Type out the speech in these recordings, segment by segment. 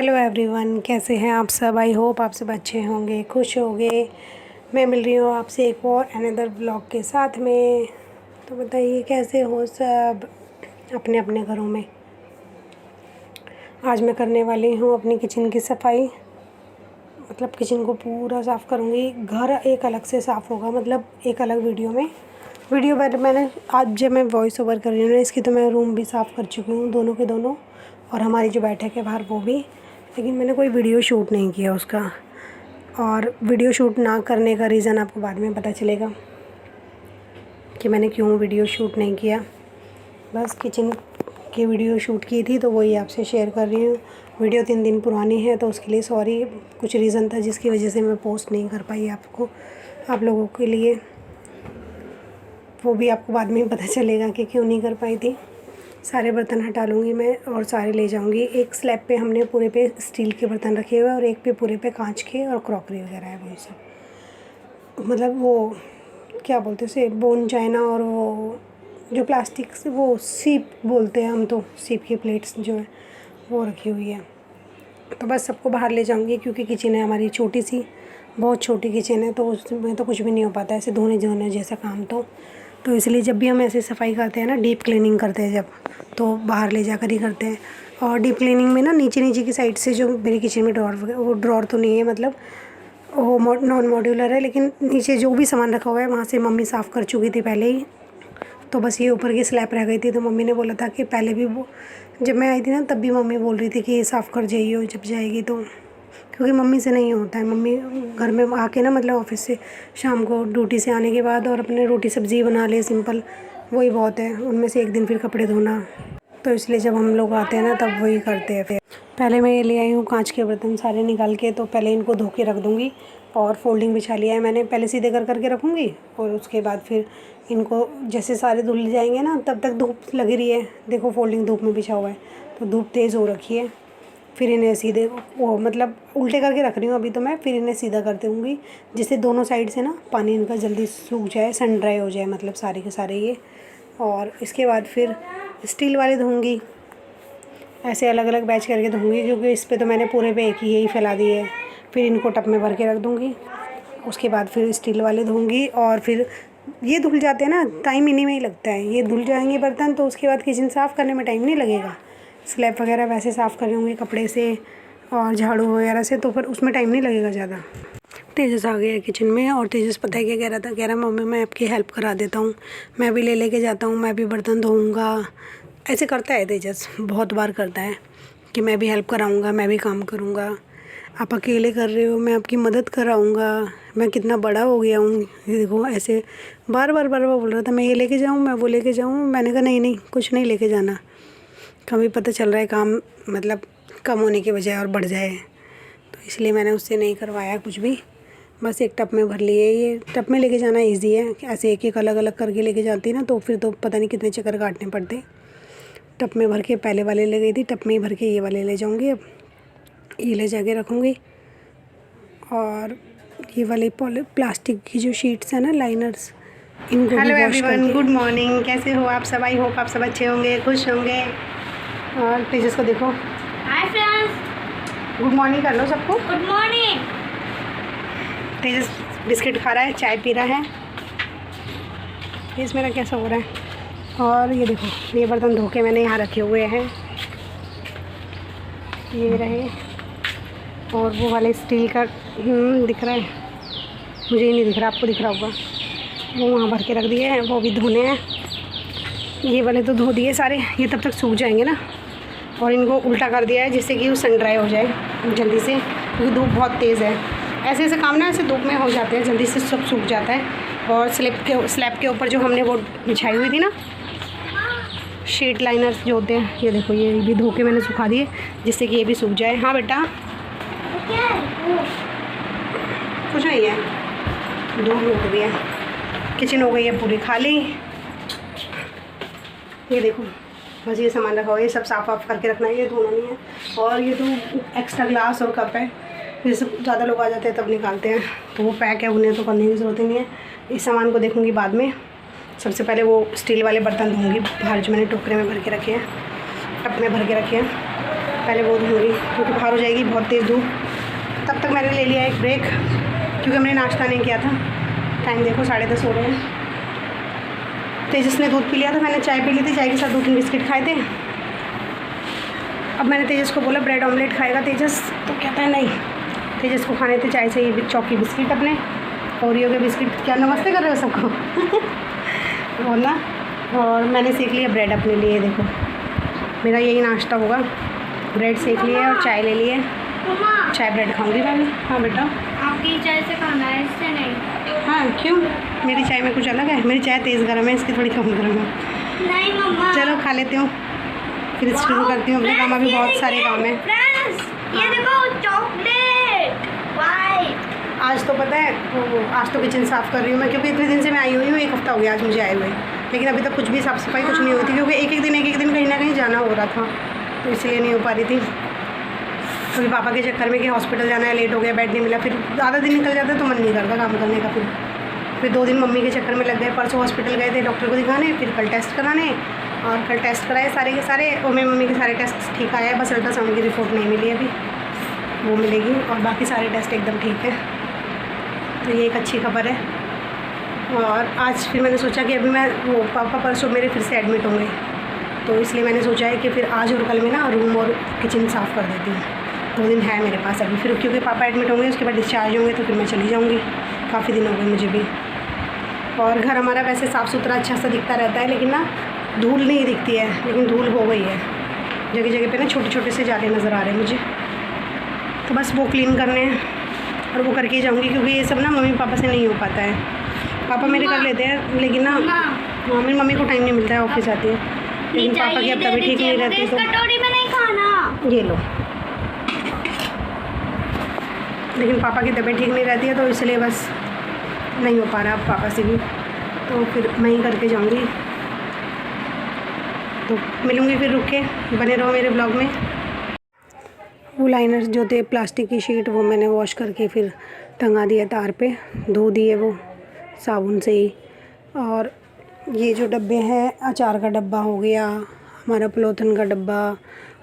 Hello everyone, कैसे हैं आप सब। आई होप आप सब अच्छे होंगे, खुश होंगे। मैं मिल रही हूँ आपसे एक और अनदर ब्लॉग के साथ में। तो बताइए कैसे हो सब अपने अपने घरों में। आज मैं करने वाली हूँ अपनी किचन की सफाई, मतलब किचन को पूरा साफ़ करूँगी। घर एक अलग से साफ़ होगा, मतलब एक अलग वीडियो पर मैंने आज जब मैं वॉइस ओवर कर रही हूँ ना इसकी, तो मैं रूम भी साफ़ कर चुकी हूँ, दोनों के दोनों, और हमारी जो बैठक है बाहर वो भी। लेकिन मैंने कोई वीडियो शूट नहीं किया उसका, और वीडियो शूट ना करने का रीज़न आपको बाद में पता चलेगा कि मैंने क्यों वीडियो शूट नहीं किया। बस किचन की वीडियो शूट की थी तो वही आपसे शेयर कर रही हूँ। वीडियो 3 दिन पुरानी है तो उसके लिए सॉरी। कुछ रीज़न था जिसकी वजह से मैं पोस्ट नहीं कर पाई आप लोगों के लिए। वो भी आपको बाद में पता चलेगा कि क्यों नहीं कर पाई थी। सारे बर्तन हटा लूँगी मैं और सारे ले जाऊँगी। एक स्लैब पे हमने पूरे पे स्टील के बर्तन रखे हुए हैं और एक पे पूरे पे कांच के और क्रॉकरी वगैरह है, वही सब। मतलब वो क्या बोलते हैं उसे, बोन चाइना, और वो जो प्लास्टिक से वो सीप बोलते हैं हम, तो सीप की प्लेट्स जो है वो रखी हुई है। तो बस सबको बाहर ले जाऊँगी क्योंकि किचन है हमारी छोटी सी, बहुत छोटी किचन है, तो उसमें तो कुछ भी नहीं हो पाता ऐसे धोने धोने जैसा काम। तो इसलिए जब भी हम ऐसे सफाई करते हैं ना, डीप क्लीनिंग करते हैं जब, तो बाहर ले जाकर ही करते हैं। और डीप क्लीनिंग में ना नीचे की साइड से जो मेरी किचन में ड्रॉर, वो ड्रॉर तो नहीं है, मतलब वो नॉन मॉड्यूलर है, लेकिन नीचे जो भी सामान रखा हुआ है वहाँ से मम्मी साफ़ कर चुकी थी पहले ही। तो बस ये ऊपर की स्लैब रह गई थी, तो मम्मी ने बोला था कि पहले भी वो जब मैं आई थी ना तब भी मम्मी बोल रही थी कि ये साफ़ कर जाइए जब जाएगी तो, क्योंकि मम्मी से नहीं होता है। मम्मी घर में आके ना, मतलब ऑफिस से शाम को ड्यूटी से आने के बाद और अपने रोटी सब्ज़ी बना ले सिंपल, वही बहुत है। उनमें से एक दिन फिर कपड़े धोना, तो इसलिए जब हम लोग आते हैं ना तब वही करते हैं। फिर पहले मैं ये ले आई हूँ कांच के बर्तन सारे निकाल के, तो पहले इनको धो के रख दूँगी। और फोल्डिंग बिछा लिया है मैंने, पहले सीधे करके रखूँगी और उसके बाद फिर इनको जैसे सारे धुल जाएंगे ना, तब तक धूप लगी रही है। देखो फोल्डिंग धूप में बिछा हुआ है, तो धूप तेज़ हो रखी है। फिर इन्हें सीधे वो मतलब उल्टे करके रख रही हूँ अभी तो मैं, फिर इन्हें सीधा करते होंगी जिससे दोनों साइड से ना पानी इनका जल्दी सूख जाए, सन ड्राई हो जाए, मतलब सारे के सारे ये। और इसके बाद फिर स्टील वाले धोऊंगी, ऐसे अलग अलग बैच करके धोऊंगी, क्योंकि इस पे तो मैंने पूरे पे एक ही यही फैला दी है। फिर इनको टब में भर के रख दूँगी, उसके बाद फिर स्टील वाले धोऊंगी। और फिर ये धुल जाते हैं ना, टाइम इन्हीं में ही लगता है, ये धुल जाएंगे बर्तन, तो उसके बाद किचन साफ़ करने में टाइम नहीं लगेगा। स्लैब वगैरह वैसे साफ़ कर लूँगी कपड़े से और झाड़ू वगैरह से, तो फिर उसमें टाइम नहीं लगेगा ज़्यादा। तेजस आ गया किचन में, और तेजस पता है क्या कह रहा था, कह रहा मम्मी मैं आपकी हेल्प करा देता हूँ, मैं भी लेके जाता हूँ, मैं भी बर्तन धोऊँगा। ऐसे करता है तेजस, बहुत बार करता है कि मैं भी हेल्प कराऊँगा, मैं भी काम करूँगा, आप अकेले कर रहे हो, मैं आपकी मदद कराऊँगा, मैं कितना बड़ा हो गया हूँ। ये देखो ऐसे बार बार बोल रहा था, मैं ये लेके जाऊँ, मैं वो लेके जाऊँ। मैंने कहा नहीं कुछ नहीं लेके जाना, कभी पता चल रहा है काम मतलब कम होने के बजाय और बढ़ जाए, तो इसलिए मैंने उससे नहीं करवाया कुछ भी। बस एक टब में भर लिए। ये टब में लेके जाना इजी है, ऐसे एक अलग अलग करके लेके जाती ना तो फिर तो पता नहीं कितने चक्कर काटने पड़ते। टब में भर के पहले वाले ले गई थी, टब में ही भर के ये वाले ले जाऊँगी। अब ये ले जाके रखूँगी। और ये वाले प्लास्टिक की जो शीट्स हैं ना, लाइनर्स, इनको हेलो एवरीवन, गुड मॉर्निंग, कैसे हो आप सब। आई होप आप सब अच्छे होंगे, खुश होंगे। और तेजस को देखो, हाय फ्रेंड्स, गुड मॉर्निंग कर लो सबको। Good morning. तेजस बिस्किट खा रहा है, चाय पी रहा है। फेस मेरा कैसा हो रहा है। और ये देखो, ये बर्तन धो के मैंने यहाँ रखे हुए हैं, ये रहे। और वो वाले स्टील का दिख रहा है, मुझे ही नहीं दिख रहा, आपको दिख रहा होगा, वो वहाँ भर के रख दिए हैं, वो भी धोने हैं। ये वाले तो धो दिए सारे, ये तब तक सूख जाएंगे ना। और इनको उल्टा कर दिया है जिससे कि वो सन ड्राई हो जाए जल्दी से, क्योंकि धूप बहुत तेज़ है। ऐसे ऐसे काम ना ऐसे धूप में हो जाते हैं, जल्दी से सब सूख जाता है। और स्लैब के ऊपर जो हमने वो बिछाई हुई थी ना शीट लाइनर्स जो होते हैं, ये देखो ये भी धो के मैंने सुखा दिए जिससे कि ये भी सूख जाए। हाँ बेटा, कुछ नहीं है, धूप हो गई है, किचन हो गई है पूरी खाली। ये देखो बस ये सामान रखा हुआ है, ये सब साफ़ करके रखना है, ये धोना नहीं है। और ये तो एक्स्ट्रा ग्लास और कप है, जैसे ज़्यादा लोग आ जाते हैं तब निकालते हैं, तो वो पैक है, उन्हें तो करने की ज़रूरत ही नहीं है। इस सामान को देखूँगी बाद में। सबसे पहले वो स्टील वाले बर्तन धोऊँगी बाहर, जो मैंने टोकरे में भर के रखे हैं, टब में भर के रखे हैं। पहले वो धूँगी क्योंकि बाहर हो जाएगी बहुत तेज़ धूप। तब तक मैंने ले लिया एक ब्रेक क्योंकि हमने नाश्ता नहीं किया था। टाइम देखो 10:30 हो रहे हैं। तेजस ने दूध पी लिया था, मैंने चाय पी ली थी, चाय के साथ 2-3 बिस्किट खाए थे। अब मैंने तेजस को बोला ब्रेड ऑमलेट खाएगा तेजस, तो कहता है नहीं। तेजस को खाने थे चाय से ये चौकी बिस्किट अपने ओरियो के बिस्किट। क्या नमस्ते कर रहे हो सबको बोलना। और मैंने सेक लिया ब्रेड अपने लिए। देखो मेरा यही नाश्ता होगा, ब्रेड सेक लिए और चाय ले लिए। चाय ब्रेड खाऊंगी मैं भी। हाँ बेटा, आपकी चाय से खाना है, इससे नहीं। हाँ क्यों, मेरी चाय में कुछ अलग है। मेरी चाय तेज़ गर्म है, इसकी थोड़ी कम गर्म है। नहीं मम्मा। चलो खा लेती हूँ, फिर शुरू करती हूँ अपने काम। अभी बहुत सारे काम हैं। ये देखो चॉकलेट वाइट। आज तो पता है वो, आज तो किचन साफ़ कर रही हूँ मैं क्योंकि इतने दिन से मैं आई हुई हूँ। 1 हफ़्ता हो गया आज मुझे आए हुए, लेकिन अभी तक कुछ भी साफ़ सफाई कुछ नहीं हुई थी क्योंकि एक एक दिन कहीं ना कहीं जाना हो रहा था, तो इसलिए नहीं हो पा रही थी। अभी पापा के चक्कर में कि हॉस्पिटल जाना है, लेट हो गया, बेड नहीं मिला, फिर आधा दिन निकल जाता है तो मन नहीं करता काम करने का। फिर 2 दिन मम्मी के चक्कर में लग गए। परसों हॉस्पिटल गए थे डॉक्टर को दिखाने, फिर कल टेस्ट कराने, और कल टेस्ट कराए सारे के सारे। और मेरी मम्मी के सारे टेस्ट ठीक आए हैं, बस अल्ट्रासाउंड की रिपोर्ट नहीं मिली अभी, वो मिलेगी। और बाकी सारे टेस्ट एकदम ठीक है, तो ये एक अच्छी खबर है। और आज फिर मैंने सोचा कि अभी मैं वो पापा परसों मेरे फिर से एडमिट होंगे, तो इसलिए मैंने सोचा है कि फिर आज और कल में ना रूम और किचन साफ़ कर देती हूँ। 2 दिन है मेरे पास अभी, फिर क्योंकि पापा एडमिट होंगे उसके बाद डिस्चार्ज होंगे तो फिर मैं चली जाऊँगी। काफ़ी दिन हो गए मुझे भी। और घर हमारा वैसे साफ़ सुथरा अच्छा सा दिखता रहता है, लेकिन ना धूल नहीं दिखती है, लेकिन धूल हो गई है जगह जगह पे ना, छोटे छोटे से जाले नज़र आ रहे हैं मुझे। तो बस वो क्लीन करने हैं और वो करके जाऊँगी क्योंकि ये सब ना मम्मी पापा से नहीं हो पाता है। पापा मेरे कर लेते हैं लेकिन ना हाँ मेरी मम्मी को टाइम नहीं मिलता है, ऑफिस जाती है। लेकिन पापा की अब तबीयत ठीक नहीं रहती तो कटोरी में नहीं खाना। ये लो। लेकिन पापा की तबीयत ठीक नहीं रहती है तो इसलिए बस नहीं हो पा रहा अब पापा से भी, तो फिर मैं ही करके जाऊँगी। तो मिलूँगी फिर, रुक के बने रहो मेरे ब्लॉग में। वो लाइनर्स जो थे प्लास्टिक की शीट, वो मैंने वॉश करके फिर टंगा दिया तार पे, धो दिए वो साबुन से ही। और ये जो डब्बे हैं, अचार का डब्बा हो गया, हमारा पॉलीथिन का डब्बा,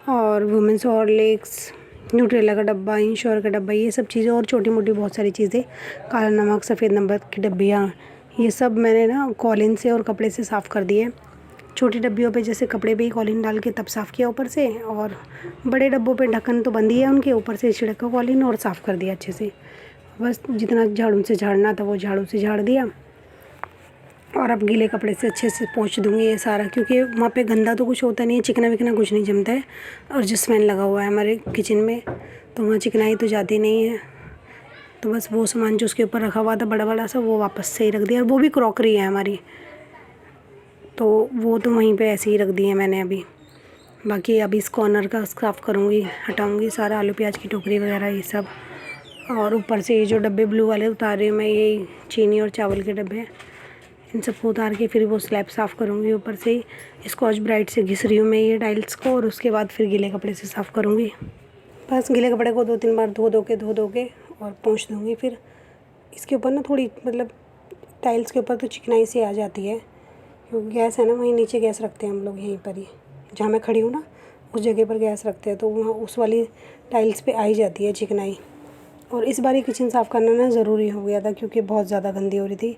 और वुमेंस हॉर्लिक्स, न्यूट्रेला का डब्बा, इंश्योर का डब्बा, ये सब चीज़ें और छोटी मोटी बहुत सारी चीज़ें, काला नमक, सफ़ेद नमक की डब्बियाँ, ये सब मैंने ना कॉलिन से और कपड़े से साफ़ कर दिए। छोटी डब्बियों पे जैसे कपड़े पे ही कॉलिन डाल के तब साफ़ किया ऊपर से, और बड़े डब्बों पे ढक्कन तो बंद ही है उनके, ऊपर से छिड़का कॉलिन और साफ़ कर दिया अच्छे से। बस जितना झाड़ू से झाड़ना था वो झाड़ू से झाड़ दिया, और अब गीले कपड़े से अच्छे से पोंछ दूँगी ये सारा, क्योंकि वहाँ पे गंदा तो कुछ होता नहीं है, चिकना विकना कुछ नहीं जमता है। और जिस फैन लगा हुआ है हमारे किचन में, तो वहाँ चिकनाई तो जाती नहीं है। तो बस वो सामान जो उसके ऊपर रखा हुआ था बड़ा बड़ा सा, वो वापस से ही रख दिया। और वो भी क्रॉकरी है हमारी, तो वो तो वहीं पे ऐसे ही रख दिए मैंने अभी। बाकी अभी इस कॉर्नर का साफ़ करूँगी, हटाऊँगी सारा आलू प्याज की टोकरी वगैरह ये सब। और ऊपर से ये जो डब्बे ब्लू वाले उतार रही हूँ मैं, यही चीनी और चावल के डब्बे, इन सबको उतार के फिर वो स्लैब साफ़ करूँगी। ऊपर से ही स्कॉच ब्राइट से घिस रही हूँ मैं ये टाइल्स को, और उसके बाद फिर गीले कपड़े से साफ़ करूँगी। बस गीले कपड़े को 2-3 बार धो धो के और पोंछ दूँगी। फिर इसके ऊपर ना थोड़ी मतलब टाइल्स के ऊपर तो चिकनाई सी आ जाती है, क्योंकि गैस है ना, वहीं नीचे गैस रखते हैं हम लोग, यहीं पर ही जहाँ मैं खड़ी हूँ ना उस जगह पर गैस रखते हैं, तो वहाँ उस वाली टाइल्स पे आई जाती है चिकनाई। और इस बार किचन साफ़ करना ना ज़रूरी हो गया था क्योंकि बहुत ज़्यादा गंदी हो रही थी।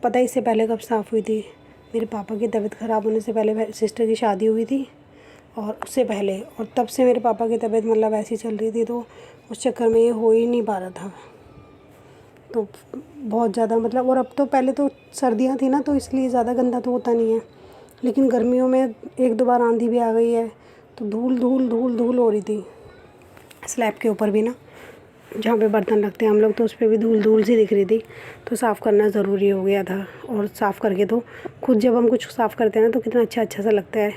पता है इससे पहले कब साफ़ हुई थी? मेरे पापा की तबीयत ख़राब होने से पहले सिस्टर की शादी हुई थी, और उससे पहले, और तब से मेरे पापा की तबीयत मतलब ऐसी चल रही थी, तो उस चक्कर में ये हो ही नहीं पा रहा था। तो बहुत ज़्यादा मतलब, और अब तो पहले तो सर्दियाँ थी ना, तो इसलिए ज़्यादा गंदा तो होता नहीं है, लेकिन गर्मियों में 1-2 बार आंधी भी आ गई है तो धूल धूल धूल धूल हो रही थी। स्लैब के ऊपर भी ना, जहाँ पे बर्तन रखते हैं हम लोग, तो उस पर भी धूल धूल सी दिख रही थी, तो साफ़ करना ज़रूरी हो गया था। और साफ़ करके तो खुद जब हम कुछ साफ़ करते हैं ना तो कितना अच्छा सा लगता है।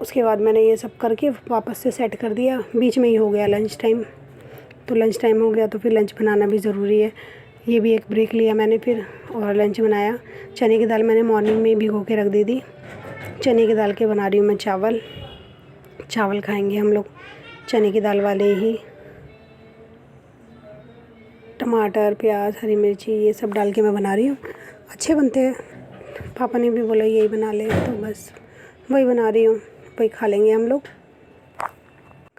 उसके बाद मैंने ये सब करके वापस से सेट कर दिया। बीच में ही हो गया लंच टाइम, तो लंच टाइम हो गया तो फिर लंच बनाना भी ज़रूरी है। ये भी एक ब्रेक लिया मैंने फिर, और लंच बनाया। चने की दाल मैंने मॉर्निंग में भिगो के रख दी थी। चने की दाल के बना रही हूँ मैं चावल खाएंगे हम लोग चने की दाल वाले ही। टमाटर, प्याज, हरी मिर्ची ये सब डाल के मैं बना रही हूँ, अच्छे बनते हैं। पापा ने भी बोला यही बना ले, तो बस वही बना रही हूँ, वही खा लेंगे हम लोग।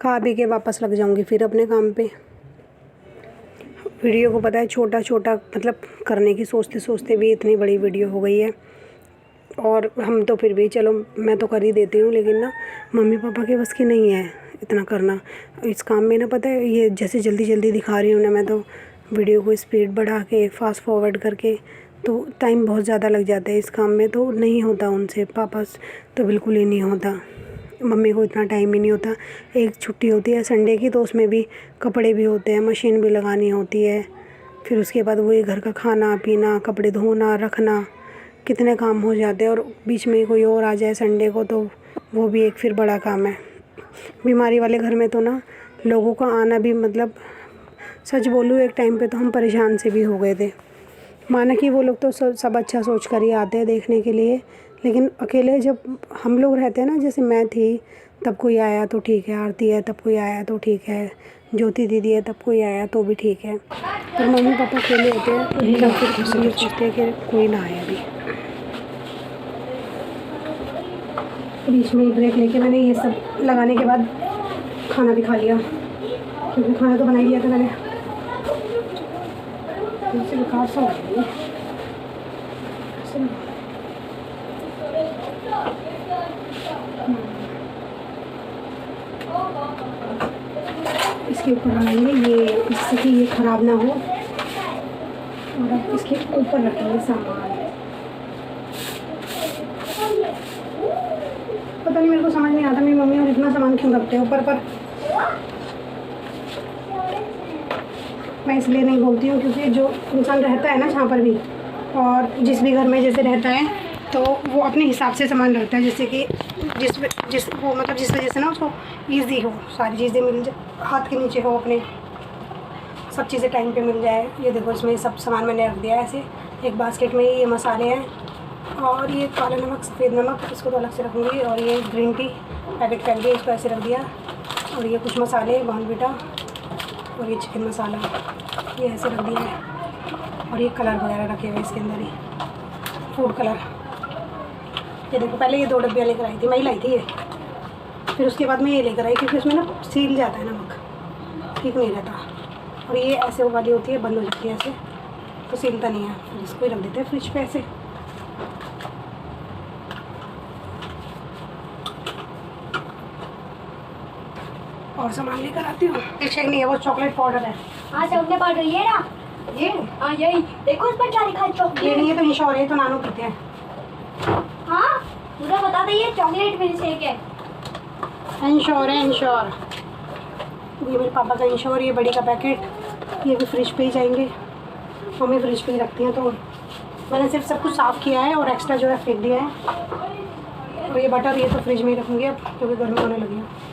खा पी के वापस लग जाऊंगी फिर अपने काम पे। वीडियो को पता है छोटा छोटा मतलब करने की सोचते सोचते भी इतनी बड़ी वीडियो हो गई है। और हम तो फिर भी चलो मैं तो कर ही देती हूँ, लेकिन ना मम्मी पापा के बस की नहीं है इतना करना इस काम में ना। पता है ये जैसे जल्दी जल्दी दिखा रही हूँ ना मैं, तो वीडियो को स्पीड बढ़ा के फास्ट फॉरवर्ड करके तो टाइम बहुत ज़्यादा लग जाता है इस काम में, तो नहीं होता उनसे। पापा तो बिल्कुल ही नहीं होता, मम्मी को इतना टाइम ही नहीं होता। एक छुट्टी होती है संडे की, तो उसमें भी कपड़े भी होते हैं, मशीन भी लगानी होती है, फिर उसके बाद वही घर का खाना पीना, कपड़े धोना रखना, कितने काम हो जाते हैं। और बीच में कोई और आ जाए संडे को तो वो भी एक फिर बड़ा काम है। बीमारी वाले घर में तो ना लोगों का आना भी मतलब सच बोलूँ एक टाइम पे तो हम परेशान से भी हो गए थे। माना कि वो लोग तो सब अच्छा सोच कर ही आते हैं देखने के लिए, लेकिन अकेले जब हम लोग रहते हैं ना, जैसे मैं थी तब कोई आया तो ठीक है, आरती है तब कोई आया तो ठीक है, ज्योति दीदी है तब कोई आया तो भी ठीक है, पर मम्मी पापा अकेले होते हैं तब फिर खुशी ये सोचते हैं कि कोई ना आए अभी। बीच में ब्रेक लेके मैंने ये सब लगाने के बाद खाना भी खा लिया, क्योंकि खाना तो बना ही लिया था मैंने। इससे बेकार सा हो गया ये। इसके ऊपर लगाएंगे ये, जिससे कि ये ख़राब ना हो, और अब इसके ऊपर रखेंगे सामान। पता नहीं मेरे को समझ नहीं आता मेरी मम्मी और इतना सामान क्यों रखते हैं ऊपर पर। मैं इसलिए नहीं बोलती हूँ क्योंकि जो इंसान रहता है ना जहाँ पर भी, और जिस भी घर में जैसे रहता है, तो वो अपने हिसाब से सामान रखता है, जैसे कि जिस वो मतलब जिस वजह से ना उसको ईजी हो, सारी चीज़ें मिल जाए, हाथ के नीचे हो, अपने सब चीज़ें टाइम पे मिल जाए। ये देखो इसमें सब सामान मैंने रख दिया है ऐसे एक बास्केट में। ये मसाले हैं, और ये काला नमक, सफ़ेद नमक, इसको तो अलग से रखूँगी, और ये ग्रीन टी पैकेट कर दिया, इसको ऐसे रख दिया, और ये कुछ मसाले बॉर्नवीटा, और ये चिकन मसाला ये ऐसे रख दिया है, और ये कलर वगैरह रखे हुए इसके अंदर ही, फूड कलर। ये देखो पहले ये 2 डब्बियाँ लेकर आई थी, मैं ही लाई थी ये, फिर उसके बाद मैं ये लेकर आई क्योंकि उसमें ना सील जाता है नमक, ठीक नहीं रहता, और ये ऐसे वाली होती है, बंद हो जाती है ऐसे, तो सीलता नहीं है, फिर इसको ही रख देते हैं फ्रिज पे ऐसे। और सामान लेकर आती हूँ। शेक नहीं है, वो चॉकलेट पाउडर है। हाँ चॉकलेट पाउडर ये ना, ये हाँ यही देखो उस पर क्या लिखा है, ये चॉकलेट। नहीं है तो इंश्योर है, तो नानू पीते हैं। हाँ पूरा बता दे, ये चॉकलेट मिल्क शेक है। इंश्योर है, इंश्योर। ये मेरे पापा का इंश्योर, ये बड़ी का पैकेट, ये भी फ्रिज पे ही जाएंगे, मम्मी फ्रिज पे ही रखती हैं, तो मैंने सिर्फ सब कुछ साफ़ किया है और एक्स्ट्रा जो है फेंक दिया है। और ये बटर ये तो फ्रिज में ही रखूँगी अब, क्योंकि गर्मी होने लगी है।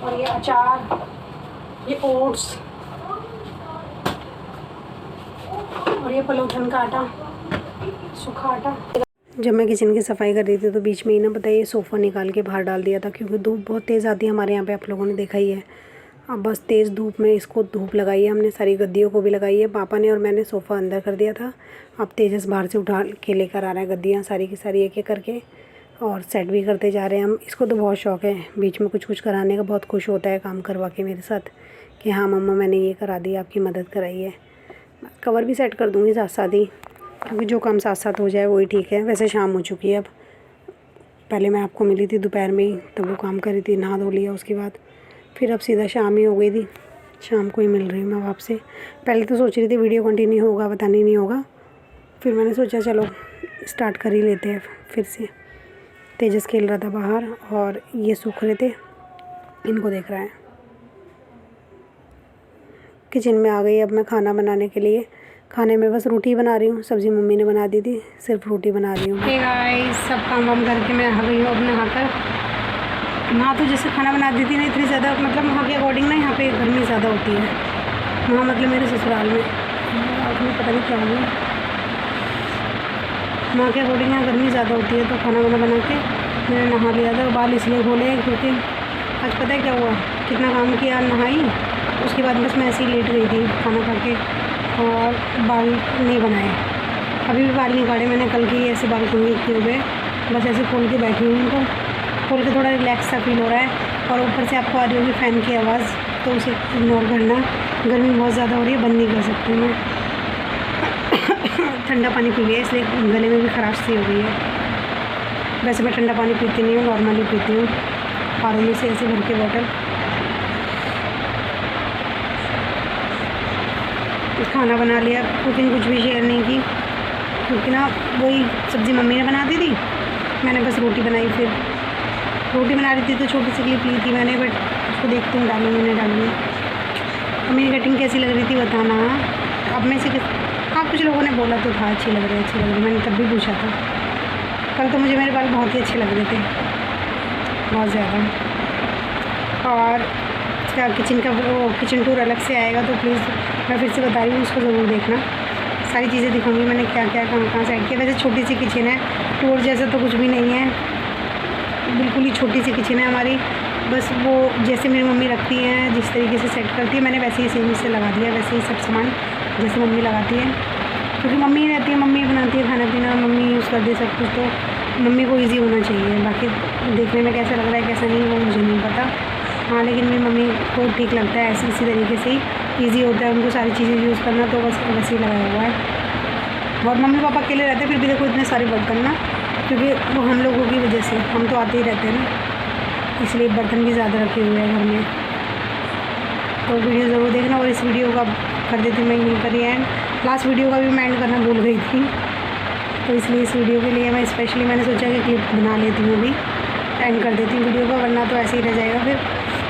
और ये अचार, ये ओट्स, और ये पलोठन का आटा, सूखा आटा। जब मैं किचन की सफाई कर रही थी तो बीच में ही ना पता है ये सोफ़ा निकाल के बाहर डाल दिया था, क्योंकि धूप बहुत तेज़ आती है हमारे यहाँ पे, आप लोगों ने देखा ही है। अब बस तेज़ धूप में इसको धूप लगाई है हमने, सारी गद्दियों को भी लगाई है, पापा ने और मैंने सोफ़ा अंदर कर दिया था। अब तेजस बाहर से उठा के लेकर आ रहा है गद्दियाँ सारी की सारी एक एक करके, और सेट भी करते जा रहे हैं हम। इसको तो बहुत शौक़ है बीच में कुछ कुछ कराने का, बहुत खुश होता है काम करवा के मेरे साथ कि हाँ मम्मा मैंने ये करा दिया, आपकी मदद कराई है। कवर भी सेट कर दूँगी साथ साथ ही, क्योंकि जो काम साथ साथ हो जाए वही ठीक है। वैसे शाम हो चुकी है अब, पहले मैं आपको मिली थी दोपहर में ही, तब वो काम करी थी, नहा धो लिया उसके बाद, फिर अब सीधा शाम ही हो गई थी, शाम को ही मिल रही हूँ मैं आपसे। पहले तो सोच रही थी वीडियो कंटिन्यू होगा, पता नहीं होगा, फिर मैंने सोचा चलो स्टार्ट कर ही लेते हैं फिर से। तेजस खेल रहा था बाहर और ये सूख रहे थे, इनको देख रहा है। किचन में आ गई अब मैं खाना बनाने के लिए। खाने में बस रोटी बना रही हूँ, सब्ज़ी मम्मी ने बना दी थी, सिर्फ रोटी बना रही हूँ। हे गाइस, सब काम वाम करके मैं आ गई हूँ अब नहाकर। वहाँ तो जैसे खाना बना दी थी ना, इतनी ज़्यादा मतलब वहाँ के अकॉर्डिंग ना यहाँ पे गर्मी ज़्यादा होती है, वहाँ मतलब मेरे ससुराल में पता नहीं क्या हुआ, वहाँ के अकॉर्डिंग यहाँ गर्मी ज़्यादा होती है। तो खाना वाना बना के मैंने नहा लिया था। बाल इसलिए खोले क्योंकि आज पता है क्या हुआ, कितना काम किया, नहाई, उसके बाद बस मैं ऐसे ही लेट गई थी खाना खा के, और बाल नहीं बनाए। अभी भी बाल नहीं काटे मैंने, कल की ऐसे बाल कंघी किए हुए, बस ऐसे खोल के बैठी हूँ उनको। खोल के थोड़ा रिलैक्स सा फील हो रहा है। और ऊपर से आपको आ रही होगी फ़ैन की आवाज़, तो उसे इग्नोर करना। गर्मी बहुत ज़्यादा हो रही है, बंद नहीं कर सकती मैं। ठंडा पानी पी लिया इसलिए गले में भी खराश सी हो गई है। वैसे मैं ठंडा पानी पीती नहीं हूँ, नॉर्मली पीती हूँ आर में से ऐसे भर के बॉटल। खाना बना लिया, कुकिंग कुछ भी शेयर नहीं की क्योंकि ना वही सब्ज़ी मम्मी ने बना दी थी, मैंने बस रोटी बनाई। फिर रोटी बना रही थी तो छोटी सी क्लिप ली थी मैंने, बट उसको देखती हूँ डालूँगी नहीं डालूँगी। तो मेरी कटिंग कैसी लग रही थी बताना। अब में से हाँ, कुछ लोगों ने बोला तो था अच्छी लग रही है, मैंने तब भी पूछा था। कल तो मुझे मेरे बाल बहुत ही अच्छे लग रहे थे, बहुत ज़्यादा। और इसका किचन का वो किचन टूर अलग से आएगा तो प्लीज़ मैं फिर से बता रही हूँ, उसको ज़रूर देखना। सारी चीज़ें दिखाऊंगी मैंने क्या क्या कहाँ से ऐड किया। वैसे छोटी सी किचन है, टूर जैसा तो कुछ भी नहीं है, बिल्कुल ही छोटी सी किचन है हमारी। बस वो जैसे मेरी मम्मी रखती हैं, जिस तरीके से सेट करती है, मैंने वैसे ही सेम से लगा दिया, वैसे ही सब सामान जैसे मम्मी लगाती है, क्योंकि मम्मी रहती है, मम्मी बनाती है खाना पीना, मम्मी यूज़ करती है सब कुछ, तो मम्मी को ईजी होना चाहिए। बाकी देखने में कैसा लग रहा है कैसा नहीं वो मुझे नहीं पता। हाँ, लेकिन मेरी मम्मी को ठीक लगता है ऐसे, इसी तरीके से ही ईजी होता है उनको सारी चीज़ें यूज़ करना, तो बस वैसे ही लगाया हुआ है। और मम्मी पापा अकेले रहते हैं, फिर भी देखो इतने सारे बर्तन ना, क्योंकि वो हम लोगों की वजह से, हम तो आते ही रहते हैं ना, इसलिए बर्तन भी ज़्यादा रखे हुए हैं घर में। तो वीडियो ज़रूर देखना। और इस वीडियो का कर देती मैं यहीं पर ही एंड। लास्ट वीडियो का भी मैं एंड करना भूल गई थी, तो इसलिए इस वीडियो के लिए मैं स्पेशली मैंने सोचा कि क्लिप बना लेती हूँ, अभी एंड कर देती हूँ वीडियो का, वरना तो ऐसे ही रह जाएगा। फिर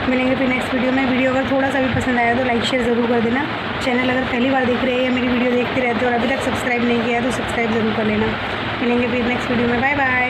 मिलेंगे फिर नेक्स्ट वीडियो में। वीडियो अगर थोड़ा सा भी पसंद आया तो लाइक शेयर ज़रूर कर देना। चैनल अगर पहली बार देख रहे हैं या मेरी वीडियो देखते रहते हो और अभी तक सब्सक्राइब नहीं किया है तो सब्सक्राइब ज़रूर कर लेना। मिलेंगे फिर नेक्स्ट वीडियो में, बाय बाय।